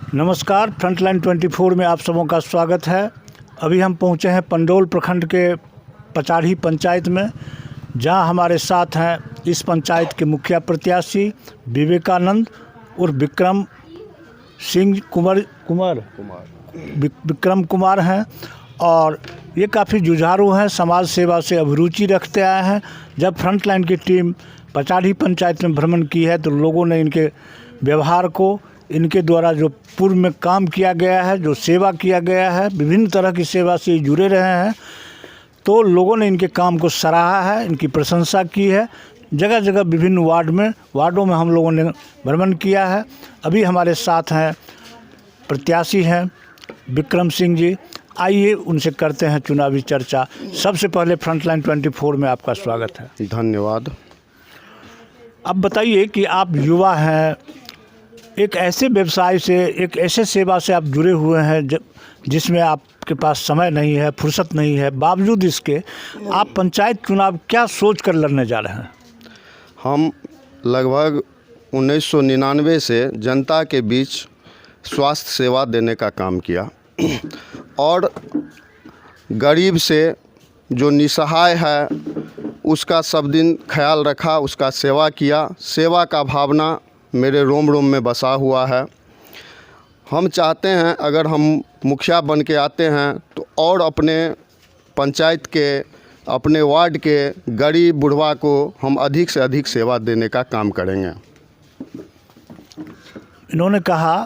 नमस्कार, फ्रंटलाइन 24 में आप सबों का स्वागत है। अभी हम पहुंचे हैं पंडोल प्रखंड के पचाड़ी पंचायत में, जहां हमारे साथ हैं इस पंचायत के मुखिया प्रत्याशी विवेकानंद और विक्रम कुमार हैं। और ये काफ़ी जुझारू हैं, समाज सेवा से अभिरुचि रखते आए हैं। जब फ्रंटलाइन की टीम पचाड़ी पंचायत में भ्रमण की है तो लोगों ने इनके व्यवहार को, इनके द्वारा जो पूर्व में काम किया गया है, जो सेवा किया गया है, विभिन्न तरह की सेवा से जुड़े रहे हैं, तो लोगों ने इनके काम को सराहा है, इनकी प्रशंसा की है। जगह जगह विभिन्न वार्डों में हम लोगों ने भ्रमण किया है। अभी हमारे साथ हैं प्रत्याशी हैं विक्रम सिंह जी। आइए उनसे करते हैं चुनावी चर्चा। सबसे पहले फ्रंटलाइन 24 में आपका स्वागत है। धन्यवाद। अब बताइए कि आप युवा हैं, एक ऐसे व्यवसाय से, एक ऐसे सेवा से आप जुड़े हुए हैं जिसमें आपके पास समय नहीं है, फुर्सत नहीं है, बावजूद इसके आप पंचायत चुनाव क्या सोच कर लड़ने जा रहे हैं? हम लगभग 1999 से जनता के बीच स्वास्थ्य सेवा देने का काम किया और गरीब से जो निसहाय है उसका सब दिन ख्याल रखा, उसका सेवा किया। सेवा का भावना मेरे रोम रोम में बसा हुआ है। हम चाहते हैं अगर हम मुखिया बन के आते हैं तो और अपने पंचायत के, अपने वार्ड के गरीब बुढ़वा को हम अधिक से अधिक सेवा देने का काम करेंगे। इन्होंने कहा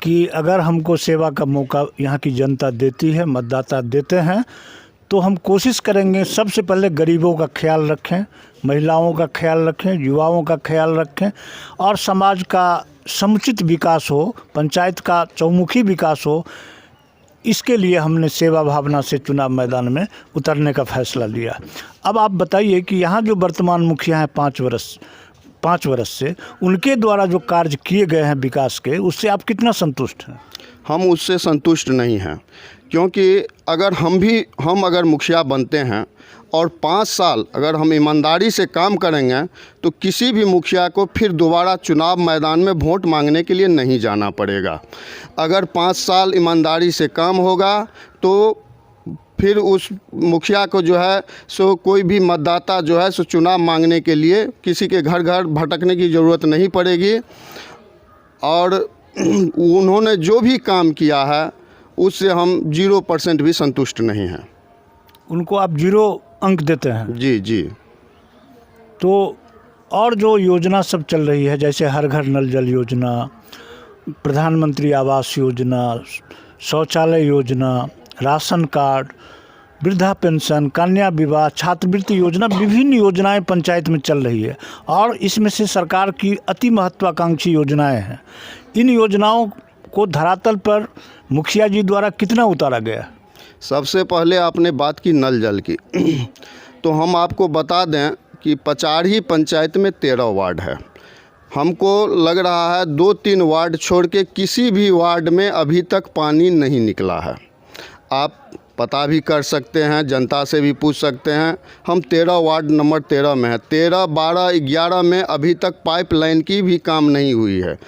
कि अगर हमको सेवा का मौका यहाँ की जनता देती है, मतदाता देते हैं, तो हम कोशिश करेंगे सबसे पहले गरीबों का ख्याल रखें, महिलाओं का ख्याल रखें, युवाओं का ख्याल रखें और समाज का समुचित विकास हो, पंचायत का चौमुखी विकास हो। इसके लिए हमने सेवा भावना से चुनाव मैदान में उतरने का फैसला लिया। अब आप बताइए कि यहाँ जो वर्तमान मुखिया हैं 5 वर्ष से, उनके द्वारा जो कार्य किए गए हैं विकास के, उससे आप कितना संतुष्ट हैं? हम उससे संतुष्ट नहीं हैं, क्योंकि अगर हम अगर मुखिया बनते हैं और 5 साल अगर हम ईमानदारी से काम करेंगे तो किसी भी मुखिया को फिर दोबारा चुनाव मैदान में वोट मांगने के लिए नहीं जाना पड़ेगा। अगर 5 साल ईमानदारी से काम होगा तो फिर उस मुखिया को जो है सो कोई भी मतदाता जो है सो चुनाव मांगने के लिए किसी के घर घर भटकने की ज़रूरत नहीं पड़ेगी। और उन्होंने जो भी काम किया है उससे हम 0% भी संतुष्ट नहीं हैं। उनको आप 0 अंक देते हैं? जी। तो और जो योजना सब चल रही है, जैसे हर घर नल जल योजना, प्रधानमंत्री आवास योजना, शौचालय योजना, राशन कार्ड, वृद्धा पेंशन, कन्या विवाह, छात्रवृत्ति योजना, विभिन्न योजनाएं पंचायत में चल रही है और इसमें से सरकार की अति महत्वाकांक्षी योजनाएं हैं। इन योजनाओं को धरातल पर मुखिया जी द्वारा कितना उतारा गया? सबसे पहले आपने बात की नल जल की तो हम आपको बता दें कि पचाड़ी पंचायत में 13 वार्ड है। हमको लग रहा है 2-3 वार्ड छोड़ के किसी भी वार्ड में अभी तक पानी नहीं निकला है। आप पता भी कर सकते हैं, जनता से भी पूछ सकते हैं। हम 13 वार्ड नंबर 13 में है। 13, 12, 11 में अभी तक पाइपलाइन की भी काम नहीं हुई है।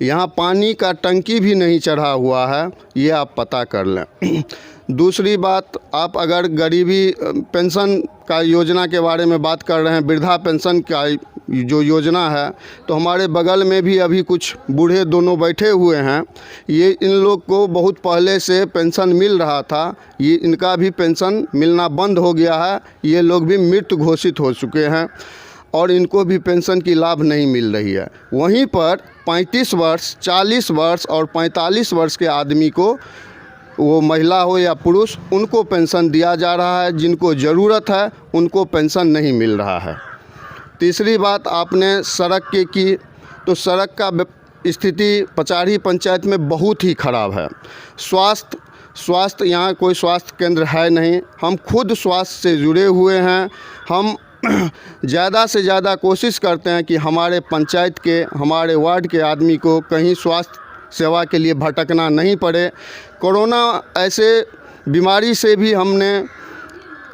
यहाँ पानी का टंकी भी नहीं चढ़ा हुआ है, ये आप पता कर लें। दूसरी बात, आप अगर गरीबी पेंशन का योजना के बारे में बात कर रहे हैं, वृद्धा पेंशन का जो योजना है, तो हमारे बगल में भी अभी कुछ बूढ़े दोनों बैठे हुए हैं। ये इन लोग को बहुत पहले से पेंशन मिल रहा था, ये इनका भी पेंशन मिलना बंद हो गया है। ये लोग भी मृत घोषित हो चुके हैं और इनको भी पेंशन की लाभ नहीं मिल रही है। वहीं पर 35 वर्ष, 40 वर्ष और 45 वर्ष के आदमी को, वो महिला हो या पुरुष, उनको पेंशन दिया जा रहा है। जिनको ज़रूरत है उनको पेंशन नहीं मिल रहा है। तीसरी बात आपने सड़क की, तो सड़क का स्थिति पचाड़ी पंचायत में बहुत ही ख़राब है। स्वास्थ्य यहाँ कोई स्वास्थ्य केंद्र है नहीं। हम खुद स्वास्थ्य से जुड़े हुए हैं। हम ज़्यादा से ज़्यादा कोशिश करते हैं कि हमारे पंचायत के, हमारे वार्ड के आदमी को कहीं स्वास्थ्य सेवा के लिए भटकना नहीं पड़े। कोरोना ऐसे बीमारी से भी हमने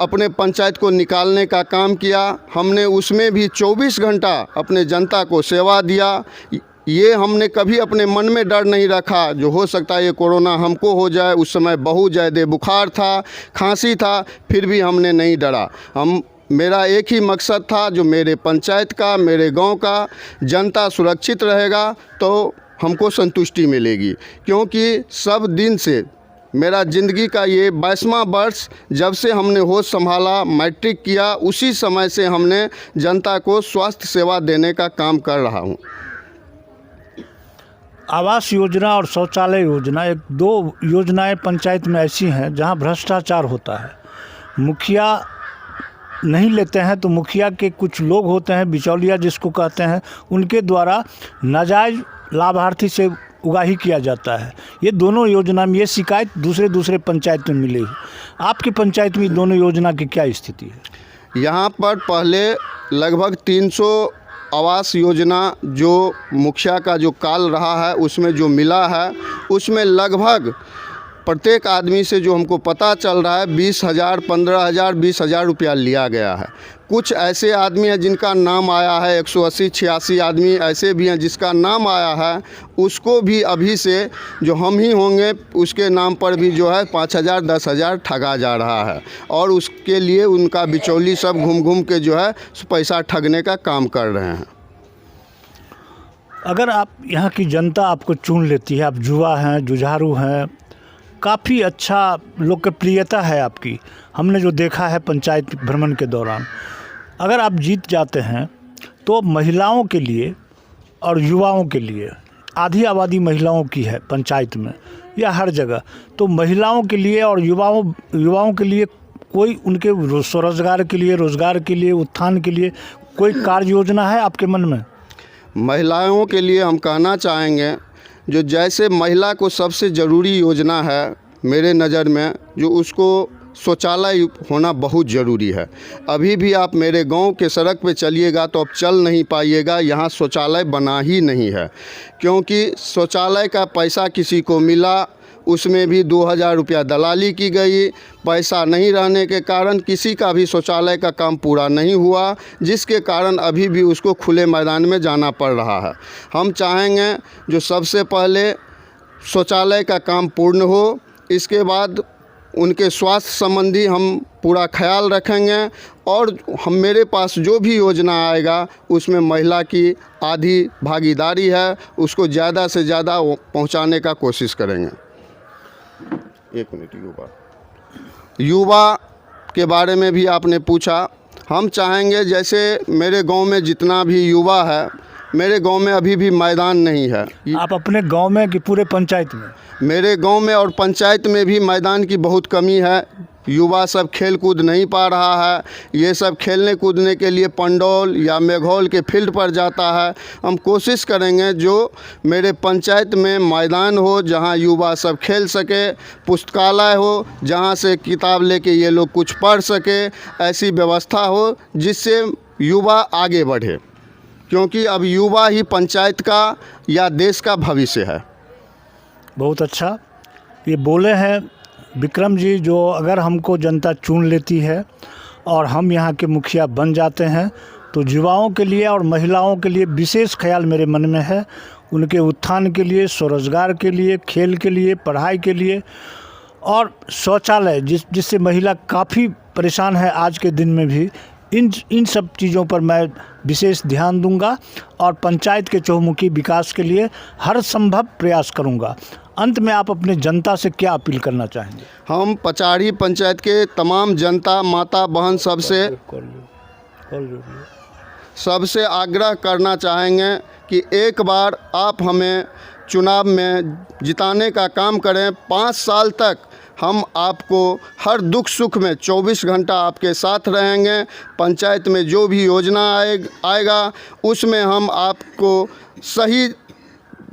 अपने पंचायत को निकालने का काम किया। हमने उसमें भी 24 घंटा अपने जनता को सेवा दिया। ये हमने कभी अपने मन में डर नहीं रखा जो हो सकता है ये कोरोना हमको हो जाए। उस समय बहुत ज़्यादा बुखार था, खांसी था, फिर भी हमने नहीं डरा। मेरा एक ही मकसद था जो मेरे पंचायत का, मेरे गांव का जनता सुरक्षित रहेगा तो हमको संतुष्टि मिलेगी। क्योंकि सब दिन से मेरा ज़िंदगी का ये 22वां वर्ष, जब से हमने होश संभाला, मैट्रिक किया, उसी समय से हमने जनता को स्वास्थ्य सेवा देने का काम कर रहा हूँ। आवास योजना और शौचालय योजना, एक दो योजनाएं पंचायत में ऐसी हैं जहां भ्रष्टाचार होता है। मुखिया नहीं लेते हैं तो मुखिया के कुछ लोग होते हैं, बिचौलिया जिसको कहते हैं, उनके द्वारा नाजायज़ लाभार्थी से उगाही किया जाता है। ये दोनों योजना में ये शिकायत दूसरे पंचायत में मिली है। आपकी पंचायत में दोनों योजना की क्या स्थिति है? यहाँ पर पहले लगभग 300 आवास योजना जो मुखिया का जो काल रहा है उसमें जो मिला है, उसमें लगभग प्रत्येक आदमी से जो हमको पता चल रहा है 20,000, 15,000, 20,000 रुपया लिया गया है। कुछ ऐसे आदमी हैं जिनका नाम आया है, 180-86 आदमी ऐसे भी हैं जिसका नाम आया है, उसको भी अभी से जो हम ही होंगे उसके नाम पर भी जो है 5,000, 10,000 ठगा जा रहा है। और उसके लिए उनका बिचौली सब घूम घूम के जो है पैसा ठगने का काम कर रहे हैं। अगर आप यहाँ की जनता आपको चुन लेती है, आप युवा हैं, जुझारू हैं, काफ़ी अच्छा लोकप्रियता है आपकी, हमने जो देखा है पंचायत भ्रमण के दौरान, अगर आप जीत जाते हैं तो महिलाओं के लिए और युवाओं के लिए, आधी आबादी महिलाओं की है पंचायत में या हर जगह, तो महिलाओं के लिए और युवाओं के लिए कोई उनके स्वरोजगार के लिए, रोज़गार के लिए, उत्थान के लिए कोई कार्य योजना है आपके मन में? महिलाओं के लिए हम कहना चाहेंगे जो जैसे महिला को सबसे ज़रूरी योजना है मेरे नज़र में, जो उसको शौचालय होना बहुत ज़रूरी है। अभी भी आप मेरे गांव के सड़क पे चलिएगा तो आप चल नहीं पाइएगा, यहाँ शौचालय बना ही नहीं है। क्योंकि शौचालय का पैसा किसी को मिला, उसमें भी 2,000 रुपया दलाली की गई। पैसा नहीं रहने के कारण किसी का भी शौचालय का काम पूरा नहीं हुआ, जिसके कारण अभी भी उसको खुले मैदान में जाना पड़ रहा है। हम चाहेंगे जो सबसे पहले शौचालय का काम पूर्ण हो, इसके बाद उनके स्वास्थ्य संबंधी हम पूरा ख्याल रखेंगे। और हम मेरे पास जो भी योजना आएगा उसमें महिला की आधी भागीदारी है, उसको ज़्यादा से ज़्यादा पहुँचाने का कोशिश करेंगे। एक मिनट, युवा के बारे में भी आपने पूछा। हम चाहेंगे जैसे मेरे गांव में जितना भी युवा है, मेरे गांव में अभी भी मैदान नहीं है। आप अपने गांव में कि पूरे पंचायत में? मेरे गांव में और पंचायत में भी मैदान की बहुत कमी है। युवा सब खेल कूद नहीं पा रहा है। ये सब खेलने कूदने के लिए पंडौल या मेघौल के फील्ड पर जाता है। हम कोशिश करेंगे जो मेरे पंचायत में मैदान हो जहां युवा सब खेल सके, पुस्तकालय हो जहां से किताब लेके ये लोग कुछ पढ़ सके, ऐसी व्यवस्था हो जिससे युवा आगे बढ़े। क्योंकि अब युवा ही पंचायत का या देश का भविष्य है। बहुत अच्छा ये बोले हैं विक्रम जी, जो अगर हमको जनता चुन लेती है और हम यहाँ के मुखिया बन जाते हैं तो युवाओं के लिए और महिलाओं के लिए विशेष ख्याल मेरे मन में है। उनके उत्थान के लिए, स्वरोजगार के लिए, खेल के लिए, पढ़ाई के लिए और शौचालय जिससे महिला काफ़ी परेशान है आज के दिन में भी, इन सब चीज़ों पर मैं विशेष ध्यान दूंगा और पंचायत के चहुमुखी विकास के लिए हर संभव प्रयास करूंगा। अंत में आप अपने जनता से क्या अपील करना चाहेंगे? हम पचाड़ी पंचायत के तमाम जनता, माता बहन सबसे आग्रह करना चाहेंगे कि एक बार आप हमें चुनाव में जिताने का काम करें। 5 साल तक हम आपको हर दुख सुख में 24 घंटा आपके साथ रहेंगे। पंचायत में जो भी योजना आएगा उसमें हम आपको सही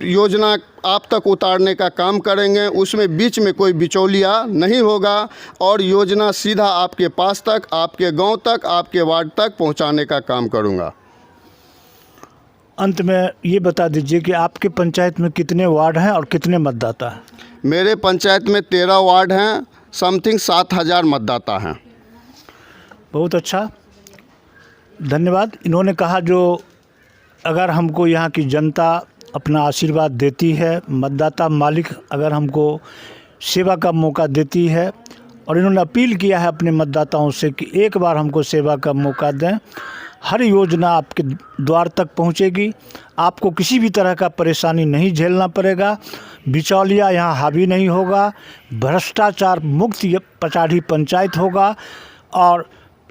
योजना आप तक उतारने का काम करेंगे। उसमें बीच में कोई बिचौलिया नहीं होगा और योजना सीधा आपके पास तक, आपके गांव तक, आपके वार्ड तक पहुंचाने का काम करूंगा। अंत में ये बता दीजिए कि आपके पंचायत में कितने वार्ड हैं और कितने मतदाता हैं? मेरे पंचायत में 13 वार्ड हैं, समथिंग 7,000 मतदाता हैं। बहुत अच्छा, धन्यवाद। इन्होंने कहा जो अगर हमको यहाँ की जनता अपना आशीर्वाद देती है, मतदाता मालिक अगर हमको सेवा का मौका देती है, और इन्होंने अपील किया है अपने मतदाताओं से कि एक बार हमको सेवा का मौका दें। हर योजना आपके द्वार तक पहुंचेगी, आपको किसी भी तरह का परेशानी नहीं झेलना पड़ेगा, बिचौलिया यहाँ हावी नहीं होगा, भ्रष्टाचार मुक्त ये पचाढ़ी पंचायत होगा, और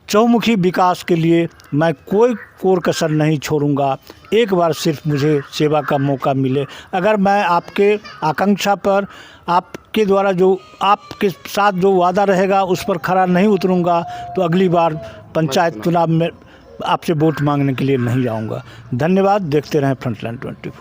चौमुखी विकास के लिए मैं कोई कोर कसर नहीं छोड़ूंगा। एक बार सिर्फ मुझे सेवा का मौका मिले। अगर मैं आपके आकांक्षा पर, आपके द्वारा जो आपके साथ जो वादा रहेगा उस पर खरा नहीं उतरूंगा, तो अगली बार पंचायत चुनाव में आपसे वोट मांगने के लिए नहीं जाऊंगा। धन्यवाद। देखते रहें फ्रंटलाइन 24।